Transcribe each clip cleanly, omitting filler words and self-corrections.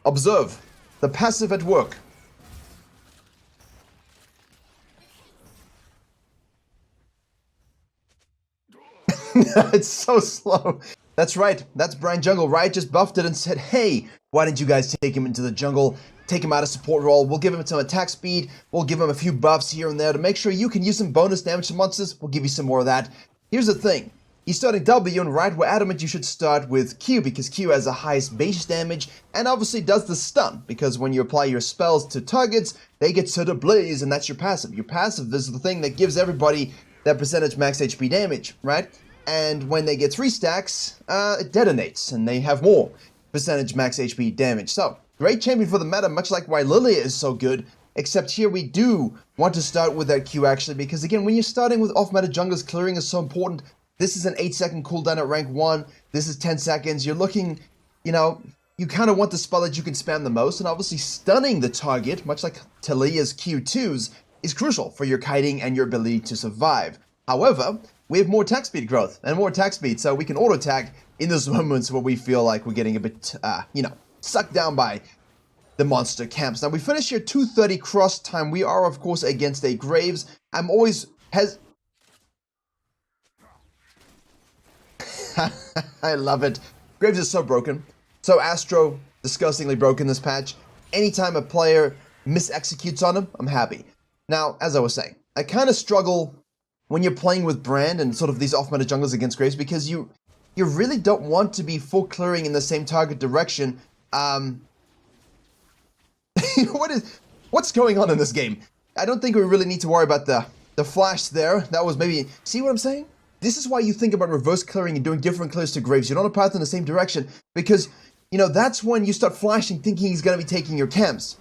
Observe the passive at work. It's so slow. That's right. That's Brian Jungle, right? Just buffed it and said, hey, why didn't you guys take him into the jungle? Take him out of support role. We'll give him some attack speed. We'll give him a few buffs here and there to make sure you can use some bonus damage to monsters. We'll give you some more of that. Here's the thing. He's starting W, and right, we're adamant you should start with Q because Q has the highest base damage and obviously does the stun because when you apply your spells to targets, they get set ablaze, and that's your passive. Your passive is the thing that gives everybody that percentage max HP damage, right? And when they get 3 stacks, it detonates, and they have more percentage max HP damage. So, great champion for the meta, much like why Lilia is so good, except here we do want to start with that Q actually, because again, when you're starting with off-meta junglers, clearing is so important. This is an 8-second cooldown at rank 1, this is 10 seconds, you're looking, you know, you kind of want the spell that you can spam the most, and obviously stunning the target, much like Talia's Q2s, is crucial for your kiting and your ability to survive. However, we have more attack speed growth and more attack speed, so we can auto-attack in those moments where we feel like we're getting a bit, sucked down by the monster camps. Now, we finish here 2:30 cross time. We are, of course, against a Graves. I'm always I love it. Graves is so broken. So Astro, disgustingly broken this patch. Anytime a player mis-executes on him, I'm happy. Now, as I was saying, I kind of struggle when you're playing with Brand and sort of these off-meta junglers against Graves because you really don't want to be full clearing in the same target direction. What's going on in this game? I don't think we really need to worry about the flash there. That was maybe, see what I'm saying? This is why you think about reverse clearing and doing different clears to Graves. You don't have path in the same direction because, you know, that's when you start flashing thinking he's going to be taking your camps.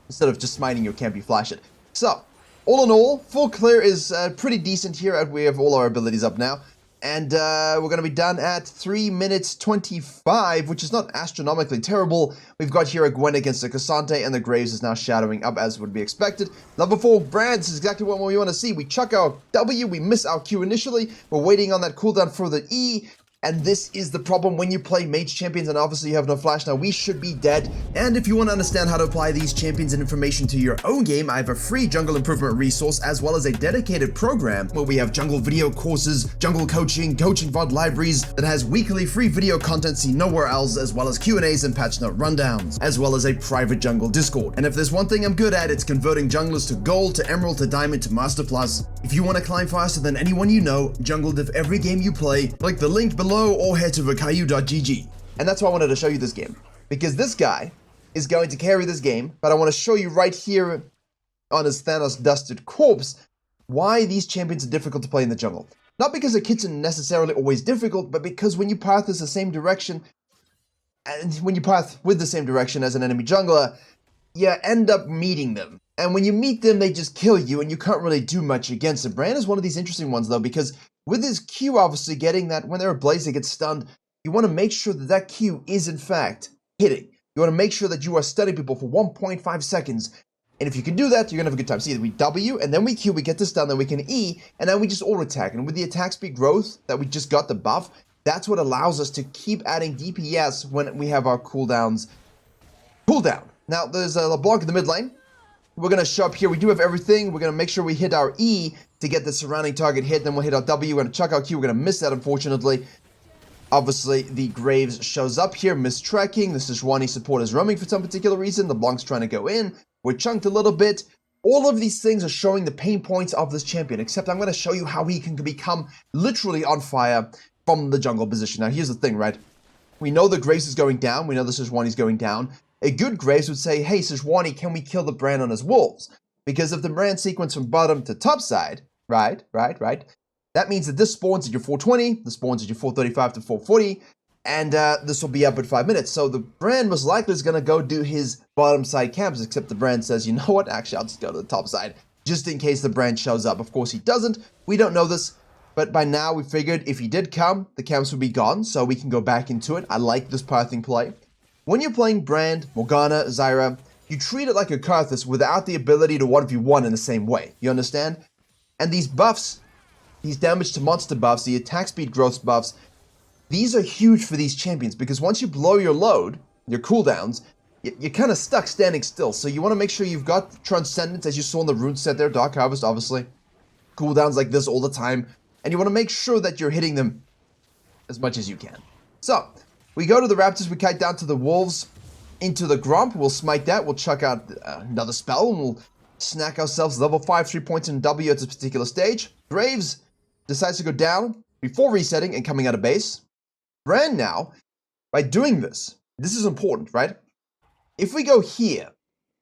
Instead of just smiting your camp, you flash it. So, all in all, full clear is pretty decent here. We have all our abilities up now. And we're going to be done at 3 minutes 25, which is not astronomically terrible. We've got here a Gwen against a Cassante, and the Graves is now shadowing up as would be expected. Level 4 Brand, this is exactly what we want to see. We chuck our W, we miss our Q initially. We're waiting on that cooldown for the E. And this is the problem when you play mage champions and obviously you have no flash. Now we should be dead. And if you want to understand how to apply these champions and information to your own game, I have a free jungle improvement resource as well as a dedicated program where we have jungle video courses, jungle coaching VOD libraries that has weekly free video content seen nowhere else, as well as Q&As and patch note rundowns, as well as a private jungle Discord. And if there's one thing I'm good at, it's converting junglers to gold, to emerald, to diamond, to master plus. If you want to climb faster than anyone you know, jungle div every game you play, click the link below or head to virkayu.gg. And that's why I wanted to show you this game, because this guy is going to carry this game, but I want to show you right here on his Thanos dusted corpse why these champions are difficult to play in the jungle. Not because the kits are necessarily always difficult, but because when you path the same direction, and when you path with the same direction as an enemy jungler, you end up meeting them. And when you meet them, they just kill you, and you can't really do much against them. Brand is one of these interesting ones, though, because with his Q obviously getting that when they're ablaze, they get stunned, you want to make sure that that Q is, in fact, hitting. You want to make sure that you are stunning people for 1.5 seconds. And if you can do that, you're going to have a good time. See, we W, and then we Q, we get the stun, then we can E, and then we just auto-attack. And with the attack speed growth that we just got the buff, that's what allows us to keep adding DPS when we have our cooldowns. Cooldown. Now, there's a LeBlanc in the mid lane. We're going to show up here. We do have everything. We're going to make sure we hit our E to get the surrounding target hit. Then we'll hit our W. We're going to chuck our Q. We're going to miss that, unfortunately. Obviously, the Graves shows up here, mistracking. The Sejuani support is roaming for some particular reason. The Blanc's trying to go in. We're chunked a little bit. All of these things are showing the pain points of this champion, except I'm going to show you how he can become literally on fire from the jungle position. Now, here's the thing, right? We know the Graves is going down. We know the Sejuani's going down. A good Graves would say, hey, Sejuani, can we kill the Brand on his wolves? Because if the Brand sequence from bottom to top side, right, that means that this spawns at your 420, this spawns at your 435 to 440, and this will be up in 5 minutes. So the Brand most likely is going to go do his bottom side camps, except the Brand says, you know what, actually, I'll just go to the top side, just in case the Brand shows up. Of course, he doesn't. We don't know this, but by now we figured if he did come, the camps would be gone, so we can go back into it. I like this pathing play. When you're playing Brand, Morgana, Zyra, you treat it like a Karthus without the ability to 1v1 in the same way. You understand? And these buffs, these damage to monster buffs, the attack speed growth buffs, these are huge for these champions because once you blow your load, your cooldowns, you're kind of stuck standing still. So you want to make sure you've got Transcendence, as you saw in the rune set there, Dark Harvest, obviously. Cooldowns like this all the time. And you want to make sure that you're hitting them as much as you can. So, we go to the Raptors, we kite down to the Wolves, into the Gromp, we'll smite that, we'll chuck out another spell, and we'll snack ourselves level 5, 3 points in W at this particular stage. Graves decides to go down before resetting and coming out of base. Brand now, by doing this is important, right? If we go here,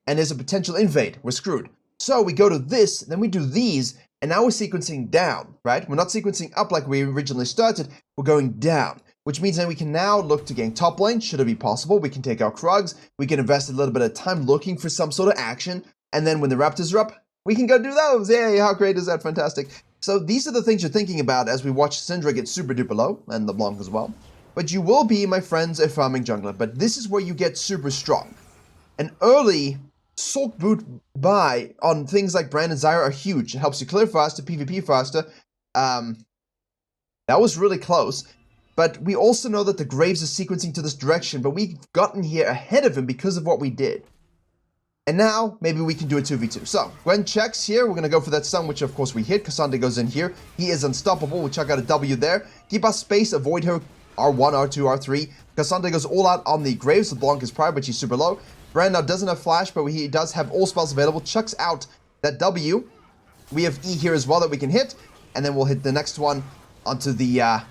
and there's a potential invade, we're screwed. So we go to this, then we do these, and now we're sequencing down, right? We're not sequencing up like we originally started, we're going down. Which means that we can now look to gain top lane, should it be possible. We can take our Krugs, we can invest a little bit of time looking for some sort of action, and then when the Raptors are up, we can go do those. Yay, how great is that? Fantastic. So these are the things you're thinking about as we watch Syndra get super duper low, and LeBlanc as well. But you will be, my friends, a farming jungler, but this is where you get super strong. An early Sulk Boot buy on things like Brand and Zyra are huge. It helps you clear faster, PvP faster. That was really close. But we also know that the Graves is sequencing to this direction, but we've gotten here ahead of him because of what we did. And now, maybe we can do a 2v2. So, Gwen checks here. We're going to go for that stun, which of course we hit. Cassandra goes in here. He is unstoppable. We'll chuck out a W there. Keep us space. Avoid her R1, R2, R3. Cassandra goes all out on the Graves. LeBlanc is prior, but she's super low. Brand now doesn't have flash, but he does have all spells available. Chucks out that W. We have E here as well that we can hit. And then we'll hit the next one onto the...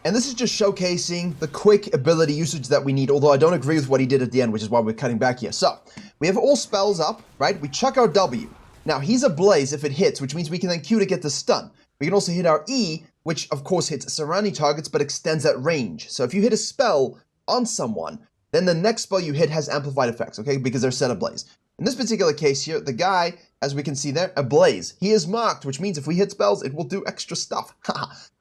And this is just showcasing the quick ability usage that we need, although I don't agree with what he did at the end, which is why we're cutting back here. So, we have all spells up, right? We chuck our W. Now, he's a Blaze if it hits, which means we can then Q to get the stun. We can also hit our E, which of course hits surrounding targets, but extends that range. So if you hit a spell on someone, then the next spell you hit has amplified effects, okay? Because they're set ablaze. In this particular case here, the guy, as we can see there, ablaze. He is marked, which means if we hit spells, it will do extra stuff.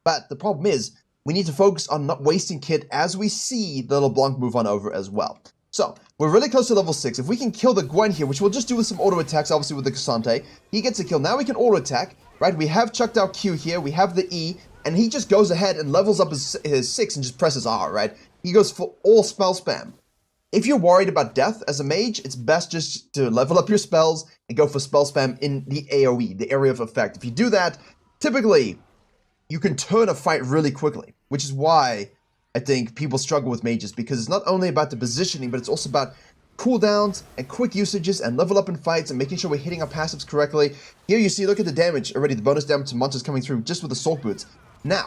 But the problem is, we need to focus on not wasting kit as we see the LeBlanc move on over as well. So, we're really close to level 6. If we can kill the Gwen here, which we'll just do with some auto attacks, obviously with the Cassante, he gets a kill. Now we can auto attack, right? We have chucked our Q here, we have the E, and he just goes ahead and levels up his 6 and just presses R, right? He goes for all spell spam. If you're worried about death as a mage, it's best just to level up your spells and go for spell spam in the AoE, the area of effect. If you do that, typically, you can turn a fight really quickly, which is why I think people struggle with mages, because it's not only about the positioning, but it's also about cooldowns and quick usages and level up in fights and making sure we're hitting our passives correctly. Here you see, look at the damage already, the bonus damage to monsters coming through just with the Sulk Boots. Now,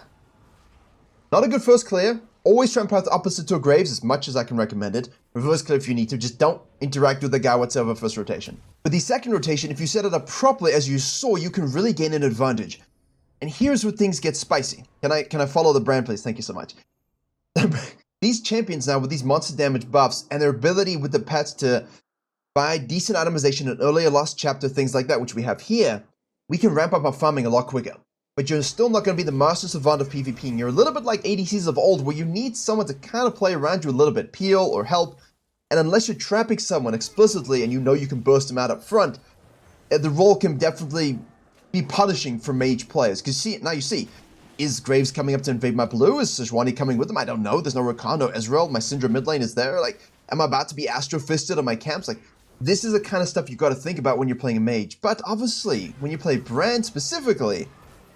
not a good first clear. Always try and path opposite to a Graves as much as I can recommend it. Reverse clear if you need to, just don't interact with the guy whatsoever first rotation. But the second rotation, if you set it up properly as you saw, you can really gain an advantage. And here's where things get spicy. Can I follow the brand, please? Thank you so much. These champions now with these monster damage buffs and their ability with the pets to buy decent itemization in earlier lost chapter, things like that, which we have here, we can ramp up our farming a lot quicker. But you're still not going to be the master savant of PvP. And you're a little bit like ADCs of old, where you need someone to kind of play around you a little bit, peel or help. And unless you're trapping someone explicitly and you know you can burst them out up front, the role can definitely be punishing for mage players. Because now you see, is Graves coming up to invade my blue? Is Sejuani coming with them? I don't know. There's no Rakan, no Ezreal. My Syndra mid lane is there. Like, am I about to be astro-fisted on my camps? Like, this is the kind of stuff you got to think about when you're playing a mage. But obviously, when you play Brand specifically,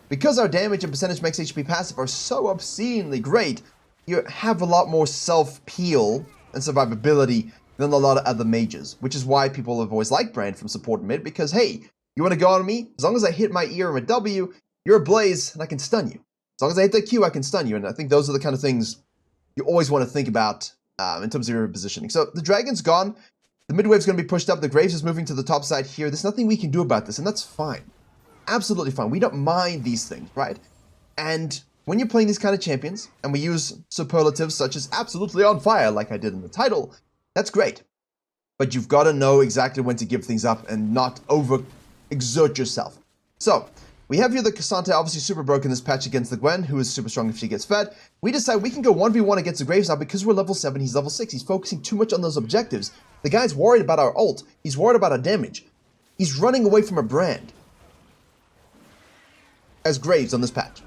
because our damage and percentage max HP passive are so obscenely great, you have a lot more self-peel and survivability than a lot of other mages. Which is why people have always liked Brand from support mid, because hey, you want to go on me? As long as I hit my E or my W, you're a Blaze, and I can stun you. As long as I hit that Q, I can stun you. And I think those are the kind of things you always want to think about in terms of your positioning. So the Dragon's gone. The mid wave's going to be pushed up. The Graves is moving to the top side here. There's nothing we can do about this, and that's fine. Absolutely fine. We don't mind these things, right? And when you're playing these kind of champions, and we use superlatives such as absolutely on fire, like I did in the title, that's great. But you've got to know exactly when to give things up and not over-exert yourself. So, we have here the Cassante, obviously super broken this patch against the Gwen, who is super strong if she gets fed. We decide we can go 1v1 against the Graves now because we're level 7, he's level 6. He's focusing too much on those objectives. The guy's worried about our ult. He's worried about our damage. He's running away from a Brand as Graves on this patch.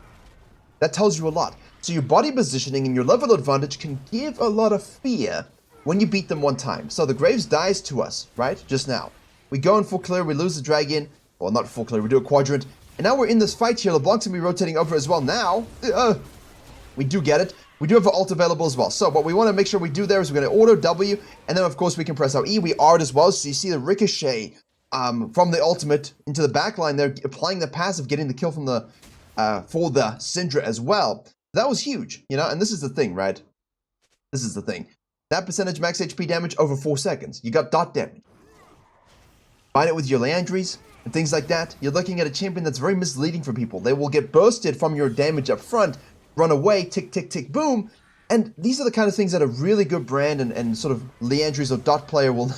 That tells you a lot. So your body positioning and your level advantage can give a lot of fear when you beat them one time. So the Graves dies to us, right? Just now. We go in full clear, we lose the dragon. Well, not full clear, we do a quadrant. And now we're in this fight here. LeBlanc's going to be rotating over as well. Now, we do get it. We do have an ult available as well. So what we want to make sure we do there is we're going to auto W, and then of course we can press our E. We R'd as well, so you see the ricochet from the ultimate into the backline there, applying the passive, getting the kill from the for the Syndra as well. That was huge, you know, and this is the thing, right? This is the thing. That percentage max HP damage over 4 seconds. You got dot damage. Find it with your Leandries and things like that. You're looking at a champion that's very misleading for people. They will get bursted from your damage up front, run away, tick, tick, tick, boom. And these are the kind of things that a really good brand and sort of Leandries or dot player will...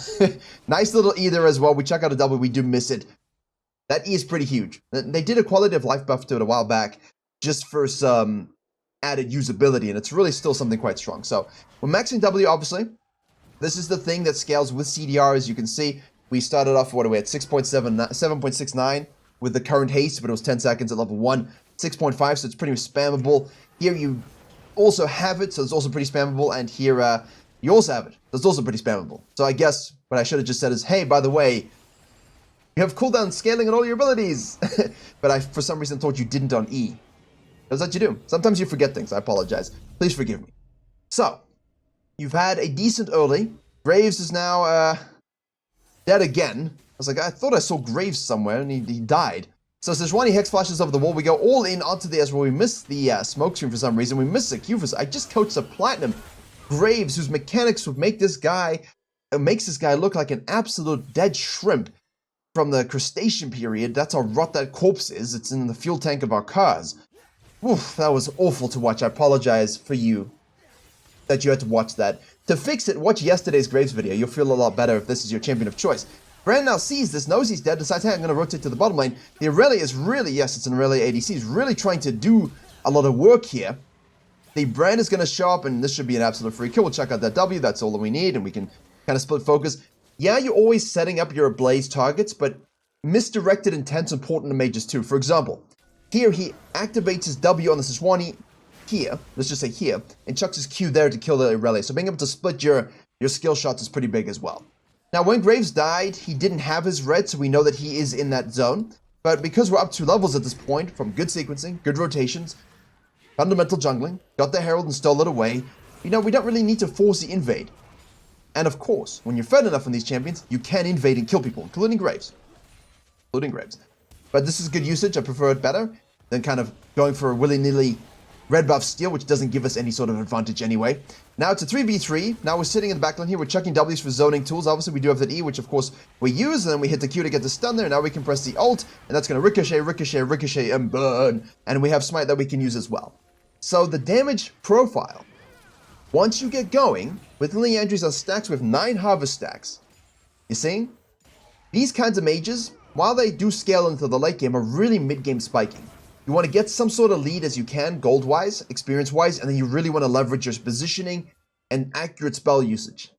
Nice little E there as well. We check out a double, we do miss it. That E is pretty huge. They did a quality of life buff to it a while back just for some added usability, and it's really still something quite strong. So we're maxing W, obviously. This is the thing that scales with CDR, as you can see. We started off, what are we at, 7.69 with the current haste, but it was 10 seconds at level 1. 6.5, so it's pretty spammable. Here you also have it, so it's also pretty spammable, and here you also have it. That's also pretty spammable. So I guess what I should have just said is, hey, by the way, you have cooldown scaling on all your abilities. But I, for some reason, thought you didn't on E. That's what you do. Sometimes you forget things. I apologize. Please forgive me. So, you've had a decent early. Graves is now dead again. I was like, I thought I saw Graves somewhere, and he died. So Sejuani Hex flashes over the wall. We go all in onto the Ezreal. We miss the smoke screen for some reason. We miss the Q for I just coached a Platinum Graves, whose mechanics would make this guy, makes this guy look like an absolute dead shrimp from the crustacean period. That's how rot that corpse is. It's in the fuel tank of our cars. Oof, that was awful to watch. I apologize for you that you had to watch that. To fix it, watch yesterday's Graves video. You'll feel a lot better if this is your champion of choice. Brand now sees this, knows he's dead, decides, hey, I'm going to rotate to the bottom lane. The Aurelia is really, yes, it's an Aurelia ADC. He's really trying to do a lot of work here. The Brand is going to show up, and this should be an absolute free kill. We'll check out that W. That's all that we need, and we can kind of split focus. Yeah, you're always setting up your Ablaze targets, but misdirected intent's important to mages too. For example, here he activates his W on the Sejuani here, let's just say here, and chucks his Q there to kill the Aurelia. So being able to split your skill shots is pretty big as well. Now, when Graves died, he didn't have his red, so we know that he is in that zone. But because we're up 2 levels at this point, from good sequencing, good rotations, fundamental jungling, got the Herald and stole it away, you know, we don't really need to force the invade. And of course, when you're fed enough on these champions, you can invade and kill people, including Graves. But this is good usage. I prefer it better than kind of going for a willy-nilly red buff steal, which doesn't give us any sort of advantage anyway. Now it's a 3v3. Now we're sitting in the backline here. We're chucking W's for zoning tools. Obviously, we do have that E, which of course we use, and then we hit the Q to get the stun there. Now we can press the ult, and that's going to ricochet, ricochet, ricochet, and burn. And we have smite that we can use as well. So the damage profile, once you get going, with Leandries on stacks with 9 harvest stacks, you see? These kinds of mages, while they do scale into the late game, are really mid-game spiking. You want to get some sort of lead as you can, gold-wise, experience-wise, and then you really want to leverage your positioning and accurate spell usage.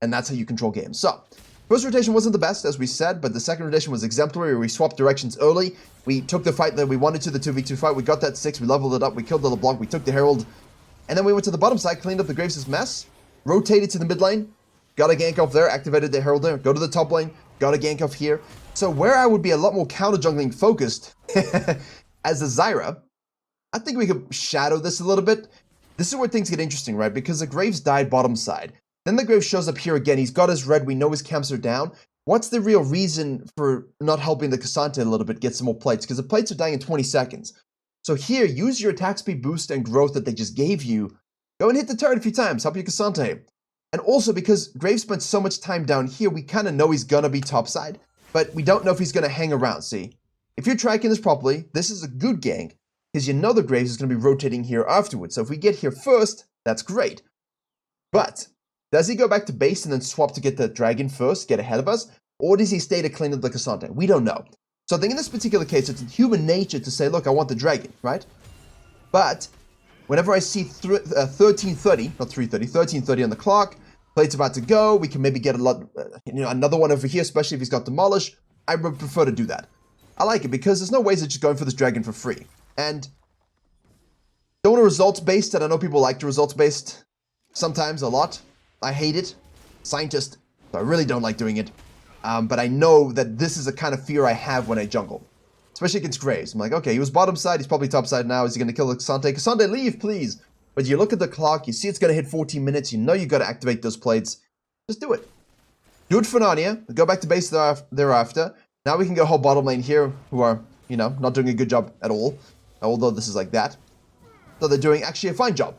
And that's how you control games. So, first rotation wasn't the best, as we said, but the second rotation was exemplary. We swapped directions early. We took the fight that we wanted to, the 2v2 fight. We got that 6, we leveled it up, we killed the LeBlanc, we took the Herald, and then we went to the bottom side, cleaned up the Graves' mess, rotated to the mid lane, got a gank off there, activated the Herald there, go to the top lane, got a gank off here. So where I would be a lot more counter-jungling focused as a Zyra, I think we could shadow this a little bit. This is where things get interesting, right? Because the Graves died bottom side. Then the Graves shows up here again. He's got his red. We know his camps are down. What's the real reason for not helping the Cassante a little bit get some more plates? Because the plates are dying in 20 seconds. So here, use your attack speed boost and growth that they just gave you. Go and hit the turret a few times. Help your Cassante. And also, because Graves spent so much time down here, we kind of know he's going to be topside. But we don't know if he's going to hang around, see? If you're tracking this properly, this is a good gank, because you know the Graves is going to be rotating here afterwards. So if we get here first, that's great. But does he go back to base and then swap to get the dragon first, get ahead of us? Or does he stay to clean up the Cassante? We don't know. So I think in this particular case, it's human nature to say, look, I want the dragon, right? But whenever I see 1330, not 330, 1330 on the clock, plate's about to go, we can maybe get a lot, another one over here, especially if he's got Demolish. I would prefer to do that. I like it because there's no ways of just going for this dragon for free. And Don't want a results-based, and I know people like the results-based sometimes a lot. I hate it. Scientist, so I really don't like doing it. But I know that this is a kind of fear I have when I jungle. Especially against Graves. I'm like, okay, he was bottom side, he's probably top side now. Is he going to kill Cassante? Cassante, leave, please. But you look at the clock, you see it's going to hit 14 minutes, you know you got to activate those plates. Just do it. Do it for Narnia. Go back to base thereafter. Now we can go whole bottom lane here, who are, you know, not doing a good job at all. Although this is like that. So they're doing actually a fine job.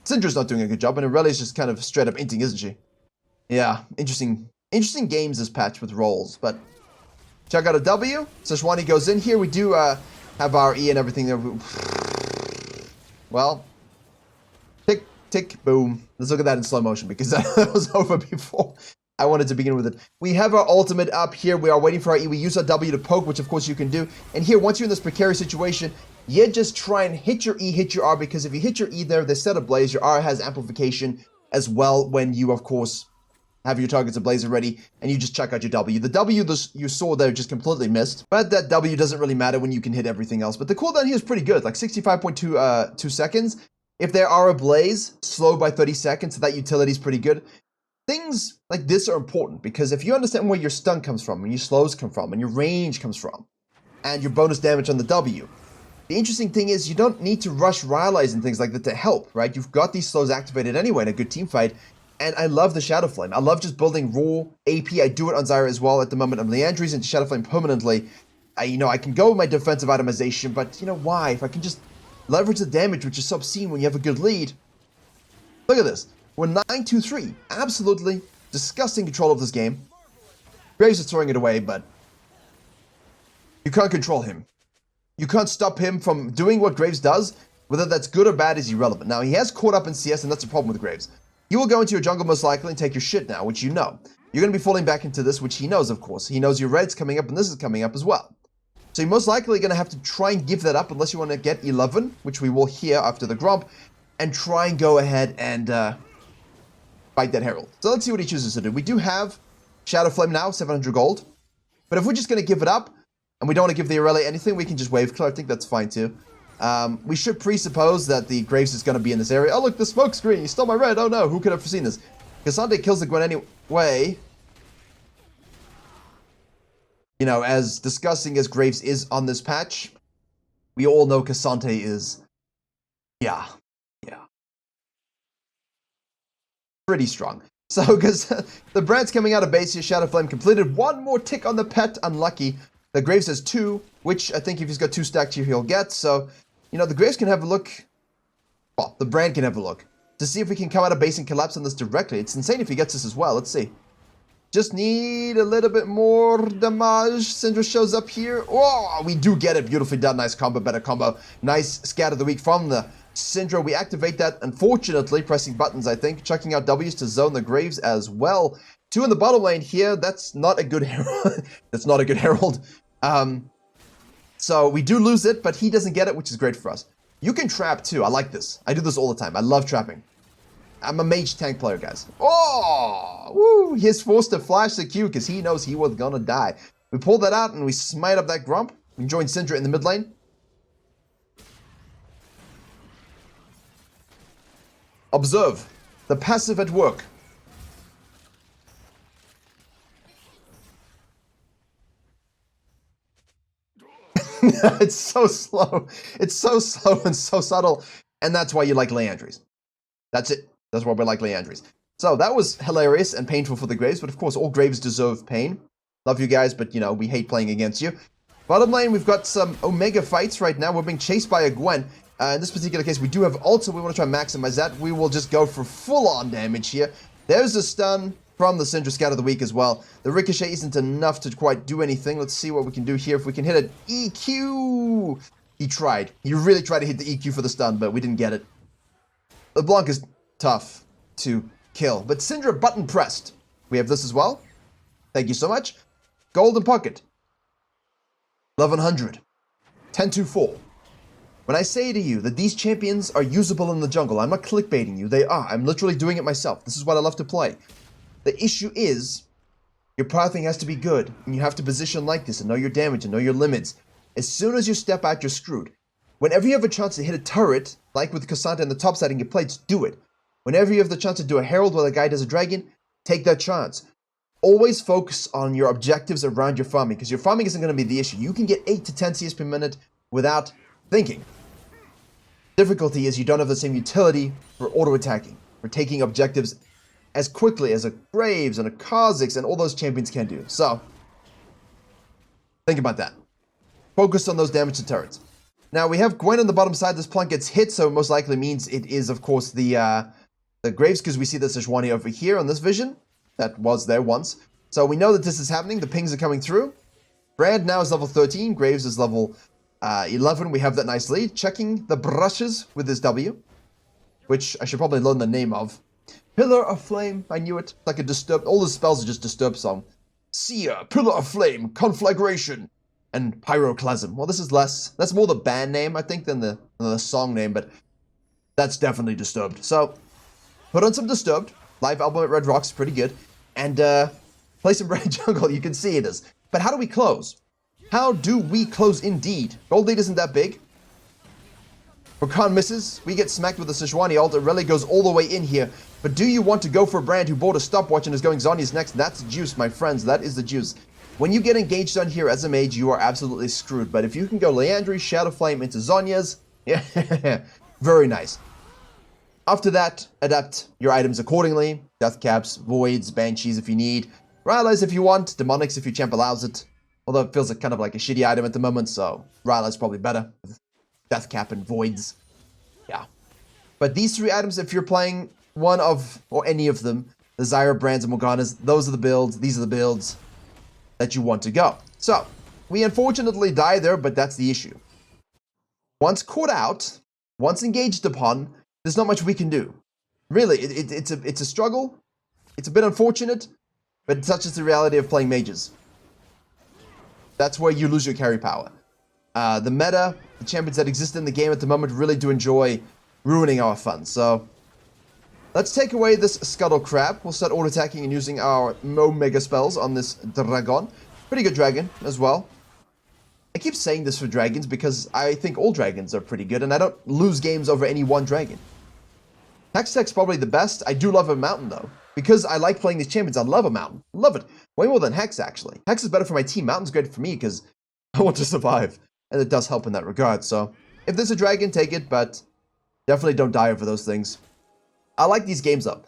Syndra's not doing a good job, and Irelia is just kind of straight up inting, isn't she? Yeah, interesting games this patch with roles, but check out a W. Seshwani goes in here. We do have our E and everything there. Well, tick, tick, boom. Let's look at that in slow motion because that was over before I wanted to begin with it. We have our ultimate up here. We are waiting for our E. We use our W to poke, which of course you can do. And here, once you're in this precarious situation, you just try and hit your E, hit your R, because if you hit your E there, they set ablaze. Your R has amplification as well when you, of course, have your targets ablaze already, and you just check out your W. The W you saw there just completely missed, but that W doesn't really matter when you can hit everything else. But the cooldown here is pretty good, like 65.2 seconds. If there are ablaze, slow by 30 seconds, so that utility is pretty good. Things like this are important, because if you understand where your stun comes from, and your slows come from, and your range comes from, and your bonus damage on the W, the interesting thing is you don't need to rush Rylai's and things like that to help, right? You've got these slows activated anyway in a good team fight. And I love the Shadow Flame. I love just building raw AP. I do it on Zyra as well at the moment. I'm Leandries into Shadow Flame permanently. I can go with my defensive itemization, but you know why? If I can just leverage the damage, which is so obscene when you have a good lead. Look at this. We're 9-2-3. Absolutely disgusting control of this game. Graves is throwing it away, but you can't control him. You can't stop him from doing what Graves does. Whether that's good or bad is irrelevant. Now, he has caught up in CS, and that's a problem with Graves. You will go into your jungle most likely and take your shit now, which you know. You're going to be falling back into this, which he knows, of course. He knows your red's coming up, and this is coming up as well. So you're most likely going to have to try and give that up unless you want to get 11, which we will here after the Gromp, and try and go ahead and fight that Herald. So let's see what he chooses to do. We do have Shadow Flame now, 700 gold. But if we're just going to give it up, and we don't want to give the Irelia anything, we can just wave clear. I think that's fine too. We should presuppose that the Graves is going to be in this area. Oh, look, the smoke screen. He stole my red. Oh, no. Who could have foreseen this? Cassante kills the Gwen anyway. You know, as disgusting as Graves is on this patch, we all know Cassante is, yeah. Pretty strong. So, because the Brand's coming out of base here, Shadow Flame completed. One more tick on the pet. Unlucky. The Graves has 2, which I think if he's got 2 stacked here, he'll get. So, you know, the Graves can have a look. Well, the Brand can have a look to see if we can come out of base and collapse on this directly. It's insane if he gets this as well. Let's see. Just need a little bit more damage. Syndra shows up here. Oh, we do get it. Beautifully done. Nice combo, better combo. Nice scat of the week from the Syndra. We activate that, unfortunately, pressing buttons, I think. Chucking out W's to zone the Graves as well. 2 in the bottom lane here. That's not a good herald. That's not a good herald. So we do lose it, but he doesn't get it, which is great for us. You can trap too. I like this. I do this all the time. I love trapping. I'm a mage tank player, guys. Oh, woo! He's forced to flash the Q because he knows he was gonna die. We pull that out and we smite up that Grump. We join Syndra in the mid lane. Observe the passive at work. It's so slow. It's so slow and so subtle. And that's why you like Leandries. That's it. That's why we like Leandries. So that was hilarious and painful for the Graves. But of course, all Graves deserve pain. Love you guys, but you know, we hate playing against you. Bottom lane, we've got some Omega fights right now. We're being chased by a Gwen. In this particular case, we do have ult, so we want to try and maximize that. We will just go for full-on damage here. There's a stun from the Syndra Scout of the Week as well. The Ricochet isn't enough to quite do anything. Let's see what we can do here. If we can hit an EQ. He tried. He really tried to hit the EQ for the stun, but we didn't get it. LeBlanc is tough to kill, but Syndra button pressed. We have this as well. Thank you so much. Golden Pocket. 1100. 1024. When I say to you that these champions are usable in the jungle, I'm not clickbaiting you. They are. I'm literally doing it myself. This is what I love to play. The issue is your pathing has to be good, and you have to position like this and know your damage and know your limits. As soon as you step out, you're screwed. Whenever you have a chance to hit a turret like with Cassandra and the top side and get plates, do it. Whenever you have the chance to do a Herald while a guy does a Dragon, take that chance. Always focus on your objectives around your farming, because your farming isn't going to be the issue. You can get 8 to 10 CS per minute without thinking. Difficulty is you don't have the same utility for auto-attacking, for taking objectives as quickly as a Graves and a Kha'Zix and all those champions can do. So, think about that. Focus on those damage to turrets. Now, we have Gwen on the bottom side. This plant gets hit, so it most likely means it is, of course, the Graves, because we see the Sejuani over here on this vision. That was there once. So we know that this is happening. The pings are coming through. Brand now is level 13. Graves is level 11. We have that nice lead. Checking the brushes with this W, which I should probably learn the name of. Pillar of Flame. I knew it. Like a disturb. All the spells are just disturb song. Seer, Pillar of Flame, Conflagration, and Pyroclasm. Well, this is less. That's more the band name, I think, than the song name, but that's definitely Disturbed. So, put on some Disturbed. Live album at Red Rocks, pretty good. And play some Brand Jungle, you can see it is. But how do we close? How do we close indeed? Gold lead isn't that big. Rakan misses. We get smacked with the Sejuani ult. It really goes all the way in here. But do you want to go for Brand, who bought a stopwatch and is going Zhonya's next? That's juice, my friends. That is the juice. When you get engaged on here as a mage, you are absolutely screwed. But if you can go Leandri, Shadow Flame into Zhonya's, yeah, very nice. After that, adapt your items accordingly. Death Caps, Voids, Banshees if you need. Rylai's if you want. Demonics if your champ allows it. Although it feels like kind of like a shitty item at the moment, so Rylai's probably better. Death Cap and Voids. Yeah. But these 3 items, if you're playing one of, or any of them, the Zyra, Brands, and Morgana's, those are the builds, these are the builds that you want to go. So, we unfortunately die there, but that's the issue. Once caught out, once engaged upon, there's not much we can do. Really, it's a struggle. It's a bit unfortunate, but such is the reality of playing mages. That's where you lose your carry power. The meta, the champions that exist in the game at the moment really do enjoy ruining our fun. So, let's take away this Scuttle Crab. We'll start auto-attacking and using our Mega spells on this Dragon. Pretty good dragon as well. I keep saying this for dragons because I think all dragons are pretty good, and I don't lose games over any one dragon. Hextech's probably the best. I do love a mountain, though. Because I like playing these champions, I love a mountain. Love it. Way more than Hex, actually. Hex is better for my team. Mountain's great for me because I want to survive. And it does help in that regard. So, if there's a dragon, take it, but definitely don't die over those things. I like these games up.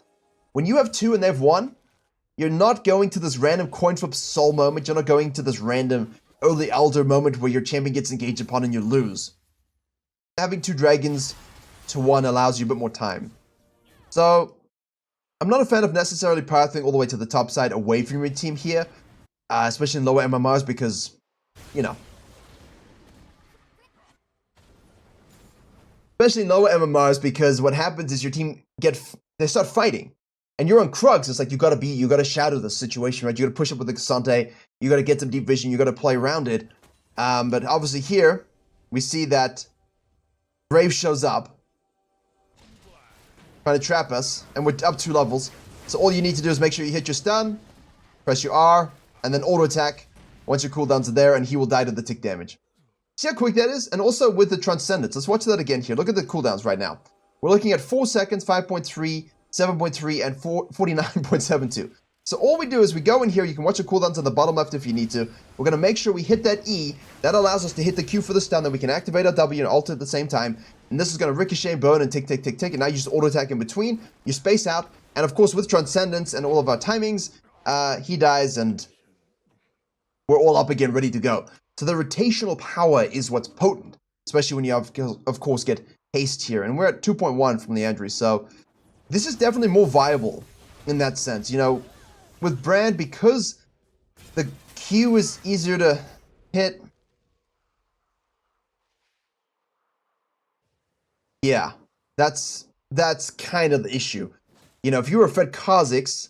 When you have 2 and they have 1, you're not going to this random coin flip soul moment. You're not going to this random early elder moment where your champion gets engaged upon and you lose. Having 2 dragons to 1 allows you a bit more time. So, I'm not a fan of necessarily pathing all the way to the top side away from your team here, especially in lower MMRs because, you know. Especially in lower MMRs because what happens is your team they start fighting. And you're on Krugs, it's like you gotta shadow the situation, right? You gotta push up with the Cassante, you gotta get some deep vision, you gotta play around it. But obviously here, we see that Brave shows up, trying to trap us, and we're up 2 levels. So all you need to do is make sure you hit your stun, press your R, and then auto attack once your cooldowns are there, and he will die to the tick damage. See how quick that is? And also with the Transcendence. Let's watch that again here. Look at the cooldowns right now. We're looking at 4 seconds, 5.3, 7.3, and 49.72. So all we do is we go in here. You can watch the cooldowns on the bottom left if you need to. We're going to make sure we hit that E. That allows us to hit the Q for the stun. Then we can activate our W and ult at the same time. And this is going to ricochet, burn, and tick, tick, tick, tick. And now you just auto attack in between. You space out. And of course, with Transcendence and all of our timings, he dies and we're all up again, ready to go. So the rotational power is what's potent, especially when you have, of course, get haste here. And we're at 2.1 from Leandri. So this is definitely more viable in that sense. You know, with Brand, because the Q is easier to hit. Yeah, that's kind of the issue. You know, if you were fed Kha'Zix,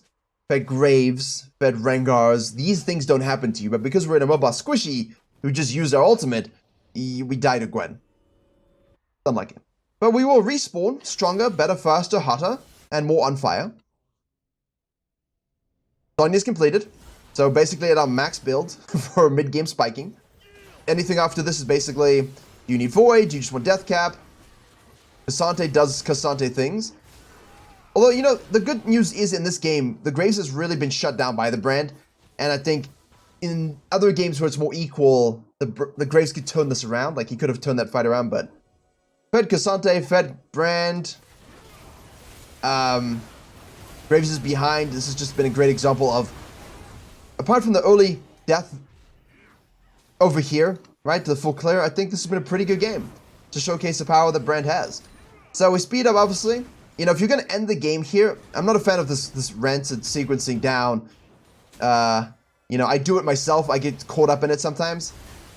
fed Graves, fed Rengars, these things don't happen to you. But because we're in a mobile squishy who just used our ultimate, we die to Gwen. Unlike it. But we will respawn stronger, better, faster, hotter, and more on fire. Sonya's completed. So basically at our max build for mid-game spiking. Anything after this is basically, do you need Void? Do you just want Death Cap? Cassante does Cassante things. Although, you know, the good news is in this game, the Graves has really been shut down by the Brand. And I think in other games where it's more equal, the Graves could turn this around. Like, he could have turned that fight around, but... Fed Cassante, fed Brand. Graves is behind. This has just been a great example of... Apart from the early death over here, right, to the full clear, I think this has been a pretty good game to showcase the power that Brand has. So we speed up, obviously. You know, if you're going to end the game here, I'm not a fan of this rancid sequencing down. You know, I do it myself. I get caught up in it sometimes.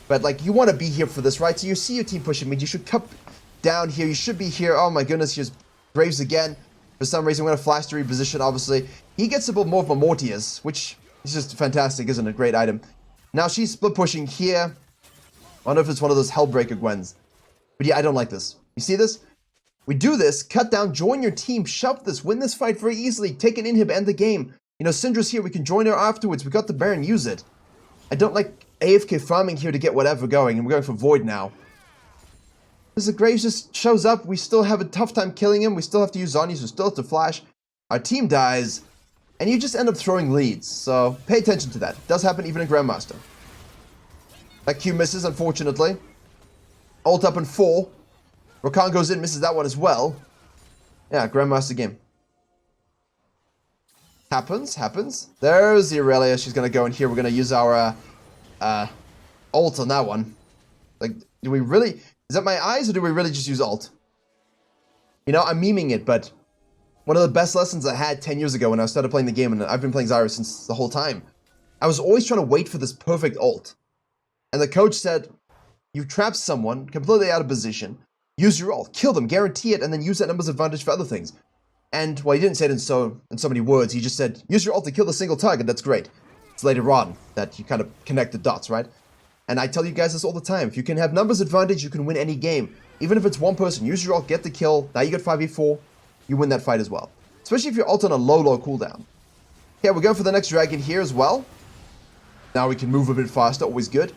But, like, you want to be here for this, right? So you see your team pushing mid. You should cut down here. You should be here. Oh, my goodness. Here's Graves again. For some reason, we're going to flash to reposition, obviously. He gets a bit more of a Mortias, which is just fantastic, isn't it? Great item. Now she's split pushing here. I don't know if it's one of those Hellbreaker Gwens. But yeah, I don't like this. You see this? We do this, cut down, join your team, shove this, win this fight very easily, take an inhib, end the game. You know, Syndra's here, we can join her afterwards, we got the Baron, use it. I don't like AFK farming here to get whatever going, and we're going for Void now. As the Graves just shows up, we still have a tough time killing him, we still have to use Zhonya's, we still have to flash. Our team dies, and you just end up throwing leads, so pay attention to that. It does happen even in Grandmaster. That Q misses, unfortunately. Ult up in 4. Rakan goes in, misses that one as well. Yeah, Grandmaster game. Happens. There's the Aurelia. She's going to go in here. We're going to use our ult on that one. Like, do we really... Is that my eyes, or do we really just use ult? You know, I'm memeing it, but one of the best lessons I had 10 years ago when I started playing the game, and I've been playing Zyra since the whole time, I was always trying to wait for this perfect ult. And the coach said, you trap someone completely out of position, use your ult, kill them, guarantee it, and then use that numbers advantage for other things. And, well, he didn't say it in so many words. He just said, use your ult to kill the single target. That's great. It's later on that you kind of connect the dots, right? And I tell you guys this all the time. If you can have numbers advantage, you can win any game. Even if it's one person, use your ult, get the kill. Now you get 5v4. You win that fight as well. Especially if you're ult on a low cooldown. Okay, we're going for the next dragon here as well. Now we can move a bit faster. Always good.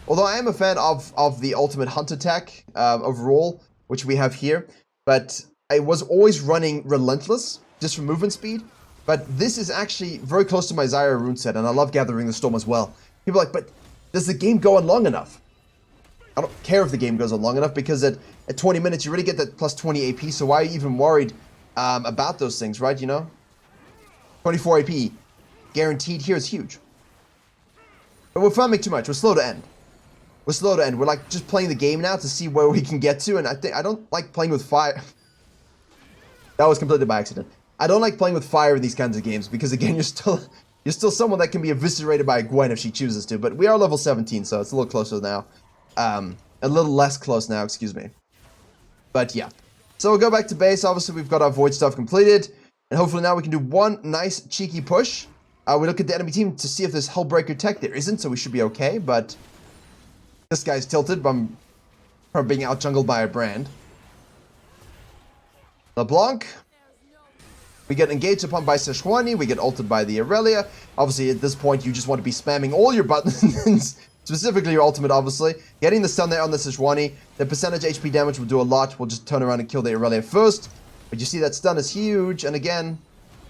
Although I am a fan of the ultimate hunt attack overall, which we have here. But I was always running Relentless, just for movement speed. But this is actually very close to my Zyra rune set, and I love Gathering the Storm as well. People are like, but does the game go on long enough? I don't care if the game goes on long enough, because at 20 minutes, you already get that plus 20 AP, so why are you even worried about those things, right, you know? 24 AP, guaranteed here is huge. But we're farming too much, we're slow to end. We're slow to end, we're like just playing the game now to see where we can get to, and I don't like playing with fire. That was completely by accident. I don't like playing with fire in these kinds of games, because again, you're still someone that can be eviscerated by a Gwen if she chooses to, but we are level 17, so it's a little closer now. A little less close now, excuse me. But yeah. So we'll go back to base. Obviously, we've got our Void stuff completed, and hopefully now we can do one nice, cheeky push. We look at the enemy team to see if there's Hellbreaker tech. There isn't, so we should be okay, but this guy's tilted from being out-jungled by a Brand. LeBlanc. We get engaged upon by Sejuani, we get ulted by the Aurelia. Obviously, at this point, you just want to be spamming all your buttons, specifically your ultimate, obviously. Getting the stun there on the Sejuani, the percentage HP damage will do a lot. We'll just turn around and kill the Aurelia first. But you see that stun is huge, and again,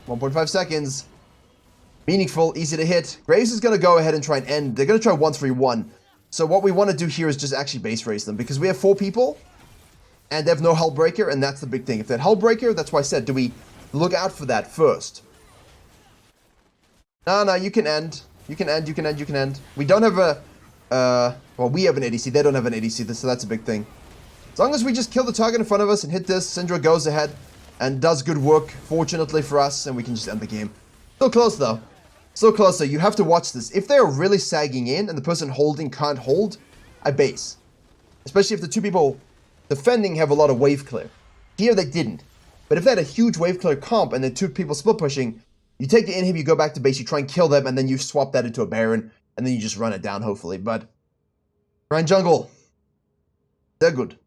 1.5 seconds. Meaningful, easy to hit. Graves is going to go ahead and try and end. They're going to try 1-3-1. So what we want to do here is just actually base race them, because we have 4 people, and they have no Hellbreaker, and that's the big thing. If they had Hellbreaker, that's why I said, do we look out for that first? No, you can end. You can end. We don't have a... well, we have an ADC. They don't have an ADC, so that's a big thing. As long as we just kill the target in front of us and hit this, Syndra goes ahead and does good work, fortunately for us, and we can just end the game. Still close, though. Still close, though. You have to watch this. If they're really sagging in and the person holding can't hold, I base. Especially if the 2 people defending have a lot of wave clear. Here, they didn't. But if they had a huge wave clear comp and then 2 people split pushing, you take the inhib, you go back to base, you try and kill them, and then you swap that into a Baron, and then you just run it down, hopefully. But Grand Jungle, they're good.